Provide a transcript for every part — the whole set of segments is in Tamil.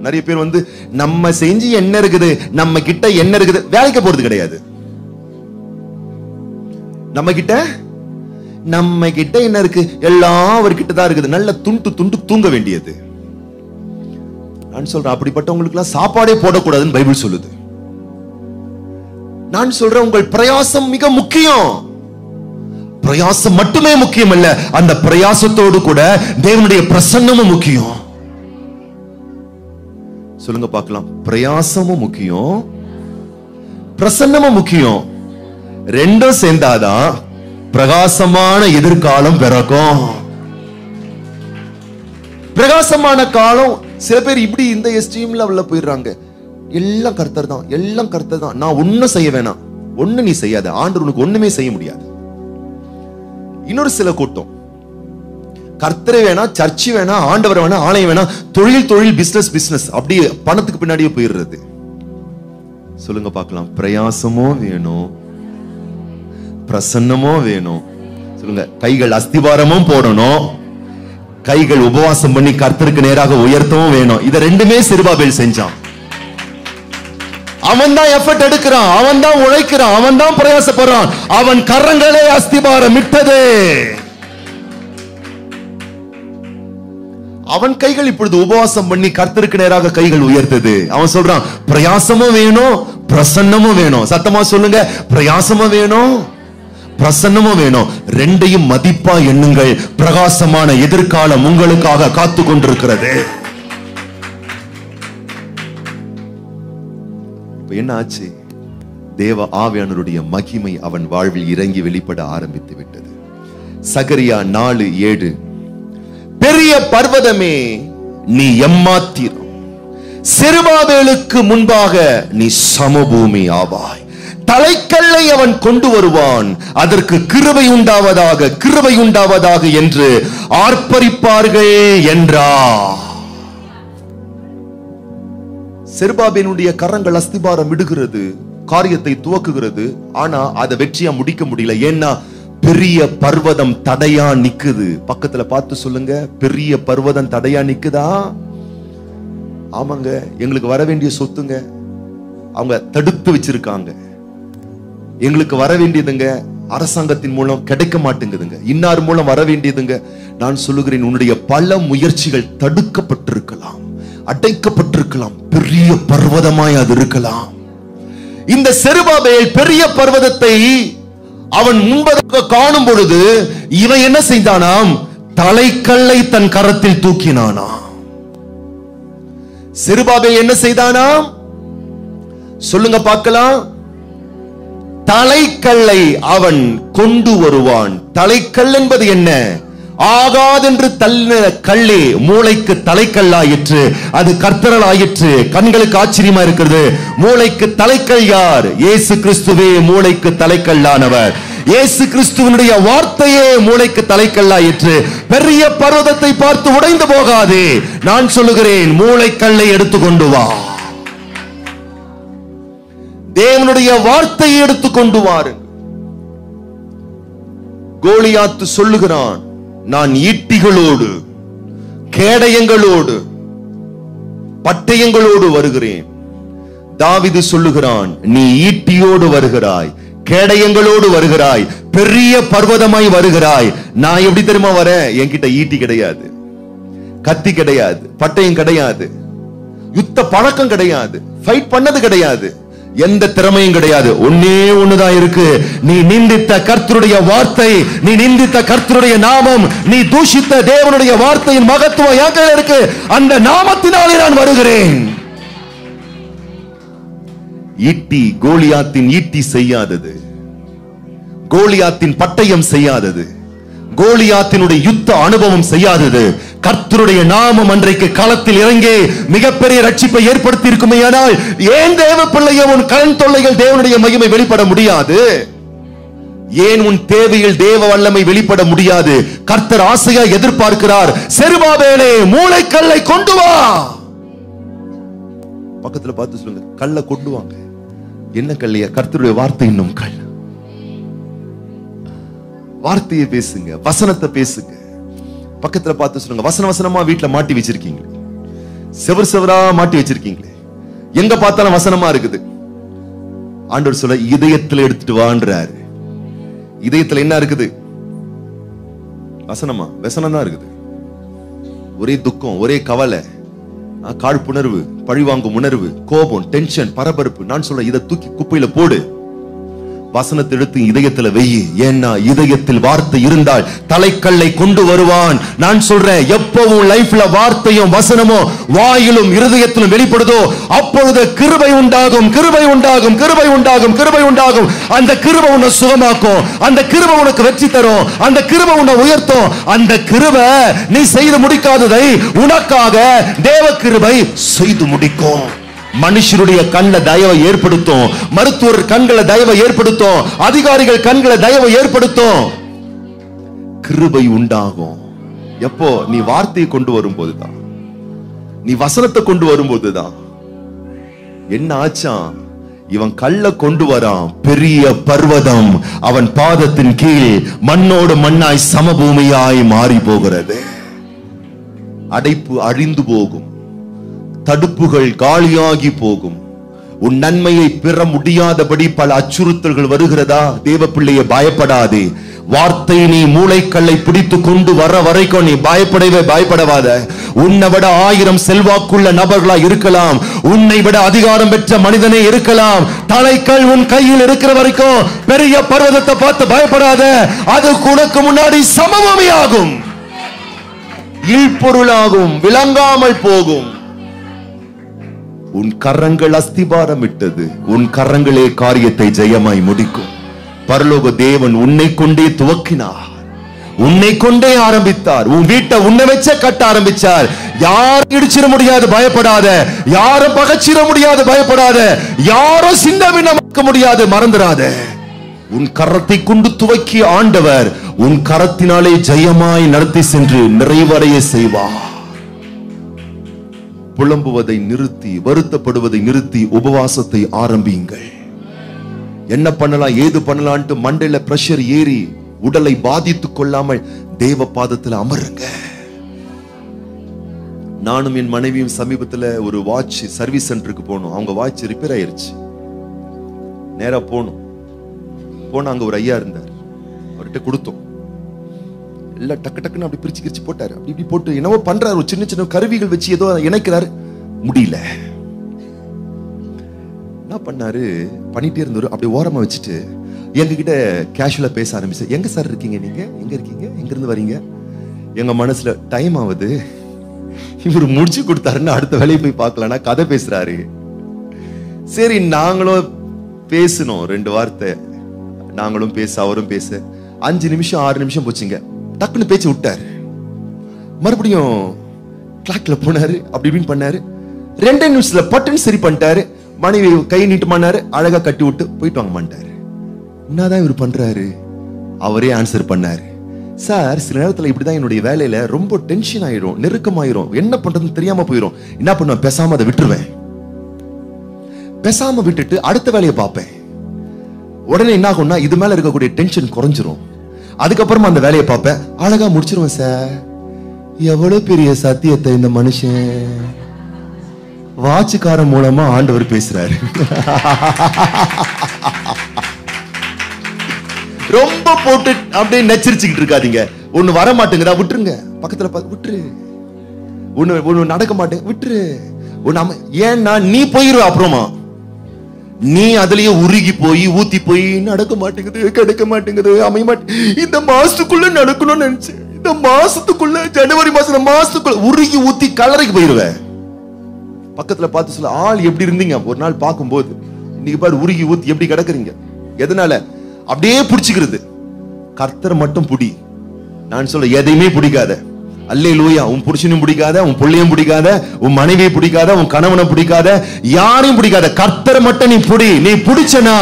நிறைய பேர் வந்து நம்ம செஞ்சு என்ன இருக்குது, நம்ம கிட்ட என்ன இருக்குது, வேலைக்கு போறது கிடையாது. நம்ம கிட்ட என்ன இருக்கு, எல்லாம் அவர்கிட்ட தான் இருக்குது. நல்ல துண்டு தூங்க வேண்டியது. நான் சொல்றேன், அப்படிப்பட்டவங்களுக்கு எல்லாம் சாப்பாடே போடக்கூடாதுன்னு பைபிள் சொல்லுது. நான் சொல்றேன், உங்கள் பிரயாசம் மிக முக்கியம். பிரயாசம் மட்டுமே முக்கியம் அல்ல, அந்த பிரயாசத்தோடு கூட தேவனுடைய பிரசன்னமும் முக்கியம். சொல்லுங்க பார்க்கலாம். பிரயாசமும் முக்கியம், பிரசன்னமும் முக்கியம். ரெண்டும் சேர்ந்தாதான் பிரகாசமான எதிர்காலம் பிறக்கும். பிரகாசமான காலம். சில பேர் இப்படி இந்த எஸ்ட்ரீம்ல உள்ள போயிடுறாங்க. எல்லாம் கர்த்தர் தான், எல்லாம் கர்த்தர் தான், நான் ஒன்னும் செய்ய வேணாம். ஒண்ணு நீ செய்யாத, ஆண்டவர் உனக்கு ஒண்ணுமே செய்ய முடியாது. இன்னொரு சில கூட்டம், கர்த்தரை வேணா, சர்ச்சு வேணா, ஆண்டவர் வேணா, ஆலயம் வேணா, தொழில் பிசினஸ் அப்படி பணத்துக்கு பின்னாடியே போயிடுறது. சொல்லுங்க பார்க்கலாம். பிரயாசமோ வேணும், பிரசன்னமோ வேணும். சொல்லுங்க. கைகள் அஸ்திவாரமும் போடணும், கைகள் உபவாசம் பண்ணி கர்த்தருக்கு நேராக உயர்த்தவும் வேணும். இத ரெண்டுமே செருபாபேல் செஞ்சான். அவன் தான் எஃபர்ட் எடுக்கிறான், அவன் தான் உழைக்கிறான், அவன் தான் பிரயாசப்படுறான். அவன் கரங்களே அஸ்திபாரம் இட்டது. அவன் கைகள் இப்பொழுது உபவாசம் பண்ணி கர்த்தருக்கு நேராக கைகள் உயர்த்தது. அவன் சொல்றான், பிரயாசமும் வேணும், பிரசன்னமும் வேணும். சத்தமா சொல்லுங்க. பிரயாசமும் வேணும், பிரசன்னமும் வேணும். ரெண்டையும் மதிப்பா எண்ணுங்கள். பிரகாசமான எதிர்காலம் உங்களுக்காக காத்து கொண்டிருக்கிறது. என்ன ஆச்சு? தேவ ஆவியானவருடைய மகிமை அவன் வாழ்வில் இறங்கி வெளிப்பட ஆரம்பித்து விட்டது. சகரியா 4:7, பெரிய பர்வதமே நீ எம்மாத்திரம், செருபாபேலுக்கு முன்பாக நீ சமபூமி ஆவாய். தலைக்கல்லை அவன் கொண்டு வருவான், அதற்கு கிருபை உண்டாவதாக, கிருபை உண்டாவதாக என்று ஆர்ப்பரிப்பார்கள் என்றார். செருபாபேலுடைய கரங்கள் அஸ்திபாரம் இடுகிறது, காரியத்தை துவக்குகிறது. ஆனா அதை வெற்றியா முடிக்க முடியல. ஏன்னா பெரிய பர்வதம் தடையா நிக்குது. பக்கத்துல பார்த்து சொல்லுங்க, பெரிய பர்வதம் தடையா நிக்குதா? ஆமாங்க. எங்களுக்கு வர வேண்டிய சொத்துங்க அவங்க தடுத்து வச்சிருக்காங்க. எங்களுக்கு வர வேண்டியதுங்க அரசாங்கத்தின் மூலம் கிடைக்க மாட்டேங்குதுங்க, இன்னார் மூலம் வர வேண்டியதுங்க. நான் சொல்லுகிறேன், உன்னுடைய பல முயற்சிகள் தடுக்கப்பட்டிருக்கலாம், அடைக்கப்பட்டிருக்கலாம், பெரிய பர்வதமாய் அது இருக்கலாம். இந்த செருபாபேல் பெரிய பர்வதத்தை அவன் முன்பதாக காணும் பொழுது இவன் என்ன செய்தானாம்? தலைக்கல்லை தன் கரத்தில் தூக்கினானா. செருபாபேல் என்ன செய்தானாம்? சொல்லுங்க பார்க்கலாம். தலைக்கல்லை அவன் கொண்டு வருவான். தலைக்கல் என்பது என்ன? ஆகாதென்று தள்ளின கல்லே மூளைக்கு தலைக்கல்லாயிற்று, அது கர்த்தரால் ஆயிற்று. கண்களுக்கு ஆச்சரியமா இருக்கிறது. மூளைக்கு தலைக்கல் யார்? இயேசு கிறிஸ்துவே மூளைக்கு தலைக்கல்லானவர். இயேசு கிறிஸ்துவினுடைய வார்த்தையே மூளைக்கு தலைக்கல்லாயிற்று. பெரிய பர்வதத்தை பார்த்து உடைந்து போகாதே. நான் சொல்லுகிறேன், மூளைக்கல்லை எடுத்துக்கொண்டு வா. தேவனுடைய வார்த்தையை எடுத்துக்கொண்டு வாரு. கோலியாத்து சொல்லுகிறான், நான் ஈட்டிகளோடு, கேடயங்களோடு, பட்டயங்களோடு வருகிறேன். தாவீது சொல்லுகிறான், நீ ஈட்டியோடு வருகிறாய், கேடயங்களோடு வருகிறாய், பெரிய பர்வதமாய் வருகிறாய். நான் எப்படி தெரியுமா வரேன்? என்கிட்ட ஈட்டி கிடையாது, கத்தி கிடையாது, பட்டயம் கிடையாது, யுத்த பழக்கம் கிடையாது, ஃபைட் பண்ணது கிடையாது, எந்த திறமையும் கிடையாது. ஒன்னே ஒண்ணுதான் இருக்கு. நீ நிந்தித்த கர்த்தருடைய வார்த்தை, நீ நிந்தித்த கர்த்தருடைய நாமம், நீ தூஷித்த தேவனுடைய வார்த்தையின் மகத்துவம் என் கையில இருக்கு. அந்த நாமத்தினாலே நான் வருகிறேன். ஈட்டி கோலியாத்தின் ஈட்டி செய்யாதது, கோலியாத்தின் பட்டயம் செய்யாதது, கோலியாத்தினுடைய யுத்த அனுபவம் செய்யாதது. கர்த்தருடைய நாமம் அன்றைக்கு களத்தில் இறங்கி மிகப்பெரிய ரட்சிப்பை ஏற்படுத்தி இருக்குமே. ஆனால் ஏன் தேவ பிள்ளையே உன் கடன் தொல்லைகள் தேவனுடைய மகிமை வெளிப்பட முடியாது? ஏன் உன் தேவையில் தேவ வல்லமை வெளிப்பட முடியாது? கர்த்தர் ஆசையா எதிர்பார்க்கிறார், செருபாபேலே மூளைக்கல்லை கொண்டு வா. பக்கத்துல பார்த்து சொல்லுங்க, கல்லை கொண்டு வாங்க. என்ன கல்லையா? கர்த்தருடைய வார்த்தை என்னும் கல். வார்த்தையை பேசுங்க, வசனத்தை பேசுங்க. பக்கத்துல பார்த்து சொல்லுங்க, வசன வசனமா வீட்டுல மாட்டி வச்சிருக்கீங்க. செவர் செவரா மாட்டி வச்சிருக்கீங்களே, எங்க பார்த்தாலும் வசனமா இருக்குது. ஆண்டவர் சொல்ல இதயத்துல எடுத்துட்டு வான்றாரு. இதயத்துல என்ன இருக்குது? வசனமா? வசனம் தான் இருக்குது. ஒரே துக்கம், ஒரே கவலை, காழ்ப்புணர்வு, பழிவாங்கும் உணர்வு, கோபம், டென்ஷன், பரபரப்பு. நான் சொல்ல இதை தூக்கி குப்பையில போடு, வசனத்தை எடுத்து இதயத்துல வெயி. ஏன்னா இதயத்தில் வார்த்தை இருந்தால் தலைக்கல்லை கொண்டு வருவான். நான் சொல்றேன், எப்பவும் லைஃப்ல வார்த்தையும் வசனமும் வாயிலும் இருதயத்திலும் வெளிப்படுதோ அப்பொழுது கிருபை உண்டாகும், கிருபை உண்டாகும், கிருபை உண்டாகும், கிருபை உண்டாகும். அந்த கிருபை உன்னை சுகமாக்கும், அந்த கிருபை உனக்கு வெற்றி தரும், அந்த கிருபை உன்னை உயர்த்தும். அந்த கிருபை நீ செய்து முடிக்காததை உனக்காக தேவ கிருபை செய்து முடிக்கும். மனுஷருடைய கண்ல தயவை ஏற்படுத்தும், மருத்துவர் கண்களை தயவை ஏற்படுத்தும், அதிகாரிகள் கண்களை தயவை ஏற்படுத்தும். கிருபை உண்டாகும். எப்போ? நீ வார்த்தையை கொண்டு வரும்போதுதான், நீ வசனத்தை கொண்டு வரும்போதுதான். என்ன ஆச்சான்? இவன் கல்ல கொண்டு வரான், பெரிய பர்வதம் அவன் பாதத்தின் கீழ் மண்ணோடு மண்ணாய் சமபூமியாய் மாறி போகிறது. அடைப்பு அழிந்து போகும், தடுப்புகள் காலியாகி போகும். உன் நன்மையை பெற முடியாதபடி பல அச்சுறுத்தல்கள் வருகிறதா? தேவ பிள்ளையை பயப்படாதே. வார்த்தை நீ மூளைக்கல்லை பிடித்து கொண்டு வர வரைக்கும் நீ பயப்படாத. உன்னை விட 1000 செல்வாக்குள்ள நபர்களா இருக்கலாம், உன்னை விட அதிகாரம் பெற்ற மனிதனே இருக்கலாம். தலைக்கல் உன் கையில் இருக்கிற வரைக்கும் பெரிய பர்வதத்தை பார்த்து பயப்படாத. அது உனக்கு முன்னாடி சமபூமியாகும், இல்பொருளாகும், விளங்காமல் போகும். உன் கரங்கள் அஸ்திபாரம் இட்டது, உன் கரங்களே காரியத்தை ஜெயமாய் முடிக்கும். பரலோக தேவன் உன்னை கொண்டே துவக்கினார், உன்னை கொண்டே ஆரம்பித்தார். உன் வீட்டை உன்னை வச்சே கட்ட ஆரம்பிச்சார். யாரும் இடிச்சிட முடியாது, பயப்படாத. யாரும் பகச்சிட முடியாது, பயப்படாத. யாரும் சின்ன பின்னமாக்க முடியாது, மறந்துடாத. உன் கரத்தை கொண்டு துவக்கிய ஆண்டவர் உன் கரத்தினாலே ஜெயமாய் நடத்தி சென்று நிறைவடைய செய்வார். புலம்புவதை நிறுத்தி, வருத்தப்படுவதை நிறுத்தி உபவாசத்தை ஆரம்பியுங்கள். என்ன பண்ணலாம், ஏது பண்ணலான்ட்டு மண்டையில பிரஷர் ஏறி உடலை பாதித்துக் கொள்ளாமல் தேவ பாதத்தில் அமருங்க. நானும் என் மனைவியும் சமீபத்தில் ஒரு வாட்ச் சர்வீஸ் சென்டருக்கு போனோம். அவங்க வாட்ச் ரிப்பேர் ஆயிருச்சு. நேரா போனோம். அங்க ஒரு ஐயா இருந்தார், அவர்கிட்ட கொடுத்தோம். எல்லாம் டக்கு டக்குன்னு அப்படி பிரிச்சு கிரிச்சு போட்டாரு. அப்படி இப்படி போட்டு என்னவோ பண்றாரு, ஒரு சின்ன சின்ன கருவிகள் வச்சு ஏதோ இணைக்கிறாரு, முடியல. என்ன பண்ணாரு, பண்ணிட்டே இருந்தாரு. அப்படி ஓரமா வச்சுட்டு எங்க கிட்ட கேஷுவலா பேச ஆரம்பிச்சு. எங்க சார் இருக்கீங்க, நீங்க எங்க இருக்கீங்க, எங்க இருந்து வரீங்க? எங்க மனசுல டைம் ஆகுது, இவர் முடிச்சு கொடுத்தாருன்னு அடுத்த வேலையை போய் பார்க்கலாம்னா கதை பேசுறாரு. சரி, நாங்களும் பேசணும் 2 வார்த்தை. நாங்களும் பேச, அவரும் பேச 5 நிமிஷம் 6 நிமிஷம் போச்சுங்க. டக்குன்னு பேச்சு விட்டாரு. மறுபடியும் கிளாக்ல போனாரு, அப்படி இப்படின்னு பண்ணாரு. 2 நிமிஷத்துல பட்டுன்னு சரி பண்ணிட்டாரு. மனைவி கை நீட்டு பண்ணாரு, அழகா கட்டி விட்டு போயிட்டு வாங்க மாட்டாரு. என்னதான் இவர் பண்றாரு? அவரே ஆன்சர் பண்ணாரு. சார், சில நேரத்துல இப்படிதான் என்னுடைய வேலையில ரொம்ப டென்ஷன் ஆயிரும், நெருக்கமாயிரும், என்ன பண்றதுன்னு தெரியாம போயிரும். என்ன பண்ணுவேன், பேசாம அதை விட்டுருவேன். பேசாம விட்டுட்டு அடுத்த வேலையை பார்ப்பேன். உடனே என்ன ஆகும்னா, இது மேல இருக்கக்கூடிய டென்ஷன் குறைஞ்சிரும். அதுக்கப்புறமா அந்த வேலையை பார்ப்பேன், அழகா முடிச்சிருவேன். சார், எவ்வளவு பெரிய சத்தியத்தை இந்த மனுஷன் வாட்சுக்காரன் மூலமா ஆண்டவர் பேசுறாரு. ரொம்ப போட்டு அப்படியே நெச்சரிச்சுக்கிட்டு இருக்காதீங்க. ஒண்ணு வர மாட்டேங்குதா, விட்டுருங்க. பக்கத்துல விட்டுரு. ஒண்ணு நடக்க மாட்டேங்க, விட்டுரு. ஏன்னா நீ போயிருவ. அப்புறமா நீ அதுலயே உருகி போய் ஊத்தி போய் நடக்க மாட்டேங்குது, கிடைக்க மாட்டேங்குது, அமைய மாட்டேங்குது. இந்த மாசத்துக்குள்ள நடக்கணும்னு நினைச்சு, இந்த மாசத்துக்குள்ள ஜனவரி மாசத்துக்குள்ள உருகி ஊத்தி கலரைக்கு போயிருவேன். பக்கத்துல பார்த்து சொல்ல, ஆள் எப்படி இருந்தீங்க ஒரு நாள் பார்க்கும்போது, இன்னைக்கு பாரு உருகி ஊத்தி எப்படி கிடக்குறீங்க. எதனால? அப்படியே பிடிச்சுக்கிறது. கர்த்தரை மட்டும் புடி. நான் சொல்ல, எதையுமே பிடிக்காத. அல்லேலூயா. உன் புருஷனும் பிடிக்காத, உன் பிள்ளையும் பிடிக்காத, உன் மனைவியை பிடிக்காத, உன் கணவனை பிடிக்காத, யாரையும் பிடிக்காத. கர்த்தரை மட்டும் நீ புடி. நீ பிடிச்சனா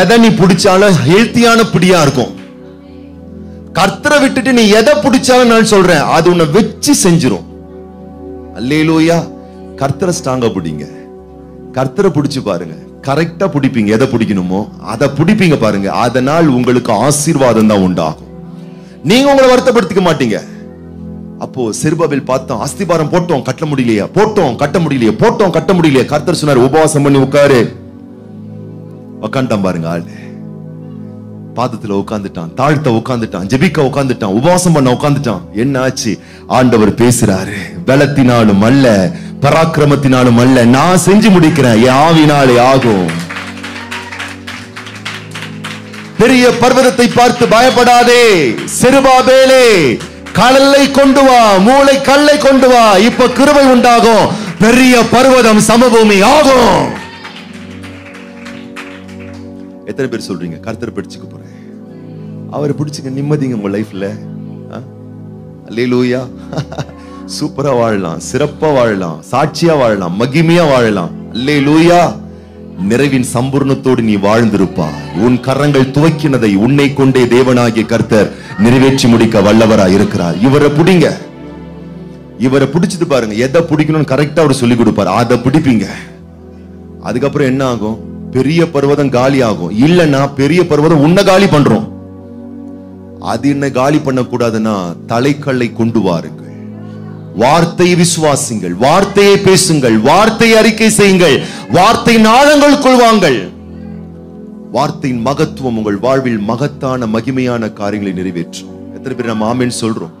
எதை நீ பிடிச்சாலும் ஹெல்த்தியான பிடியா இருக்கும். கர்த்தரை விட்டுட்டு நீ எதை பிடிச்சாலும் நான் சொல்றேன், அது உன்னை வச்சு செஞ்சிரும். அல்லேலூயா. கர்த்தரை ஸ்ட்ராங்கா பிடிங்க. கர்த்தரை பிடிச்சு பாருங்க, கரெக்டா பிடிப்பீங்க. எதை பிடிக்கணுமோ அதை பிடிப்பீங்க பாருங்க. அதனால் உங்களுக்கு ஆசீர்வாதம் தான் உண்டாகும். நீங்க உங்களை வருத்தப்படுத்திக்க மாட்டீங்க. அப்போ செருபாபேல் பார்த்தோம், அஸ்திபாரம் போட்டோம் கட்ட முடியலையா, போட்டோம் கட்ட முடியலையா, போட்டோம் கட்ட முடியலையா. கர்த்தர் சொன்னார், உபவாசம் பண்ணி உட்காரு. உட்காந்துட்டான் பாருங்க, ஆளு பாதத்துல உட்காந்துட்டான், தாழ்த்த உட்காந்துட்டான், ஜெபிக்க உட்காந்துட்டான், உபவாசம் பண்ண உட்காந்துட்டான். என்ன ஆச்சு? ஆண்டவர் பேசுறாரு, பலத்தினாலும் அல்ல பராக்கிரமத்தினாலும் அல்ல, நான் செஞ்சு முடிக்கிறேன், என் ஆவினாலே ஆகும். பெரிய பர்வதத்தை பார்த்து பயப்படாதே செருபாபேலே, கல்லை கொண்டு வா, மூளை கல்லை கொண்டு வா, இப்ப கிருபை உண்டாகும், பெரிய பர்வதம் சமபூமி ஆகும். எத்தனை பேர் சொல்றீங்க கர்த்தரை பிடிச்சுக்க போறேன்? அவரை பிடிச்சுக்க, நிம்மதிங்க உங்க லைஃப்ல. அல்லேலூயா. சூப்பரா வாழலாம், சிறப்பா வாழலாம், சாட்சியா வாழலாம், மகிமையா வாழலாம். அல்லேலூயா. நிறைவின் சம்பூர்ணத்தோடு நீ வாழ்ந்திருப்பாய். உன் கரங்கள் துவக்கினதை உன்னை கொண்டே தேவனாகிய கர்த்தர் நிறைவேற்றி முடிக்க வல்லவராய் இருக்கிறார். இவரை பிடிங்க, இவரை பிடிச்சிட்டு பாருங்க, எதை பிடிக்கணும்னு கரெக்டா அவர் சொல்லி கொடுப்பார், அதை பிடிப்பீங்க. அதுக்கப்புறம் என்ன ஆகும்? பெரிய பர்வதம் காலி ஆகும். இல்லைன்னா பெரிய பர்வதம் உன்னை காலி பண்றோம். அது என்ன காலி பண்ண கூடாதுன்னா தலைக்கல்லை கொண்டு வாருங்கள், வார்த்தையை விசுவாசிங்கள், வார்த்தையை பேசுங்கள், வார்த்தையை அறிக்கை செய்யுங்கள், வார்த்தையின் ஆழங்களுக்குள் வாங்கள். வார்த்தையின் மகத்துவம் உங்கள் வாழ்வில் மகத்தான மகிமையான காரியங்களை நிறைவேற்றும். எத்தனை பேர் நம்ம ஆமென் சொல்றோம்?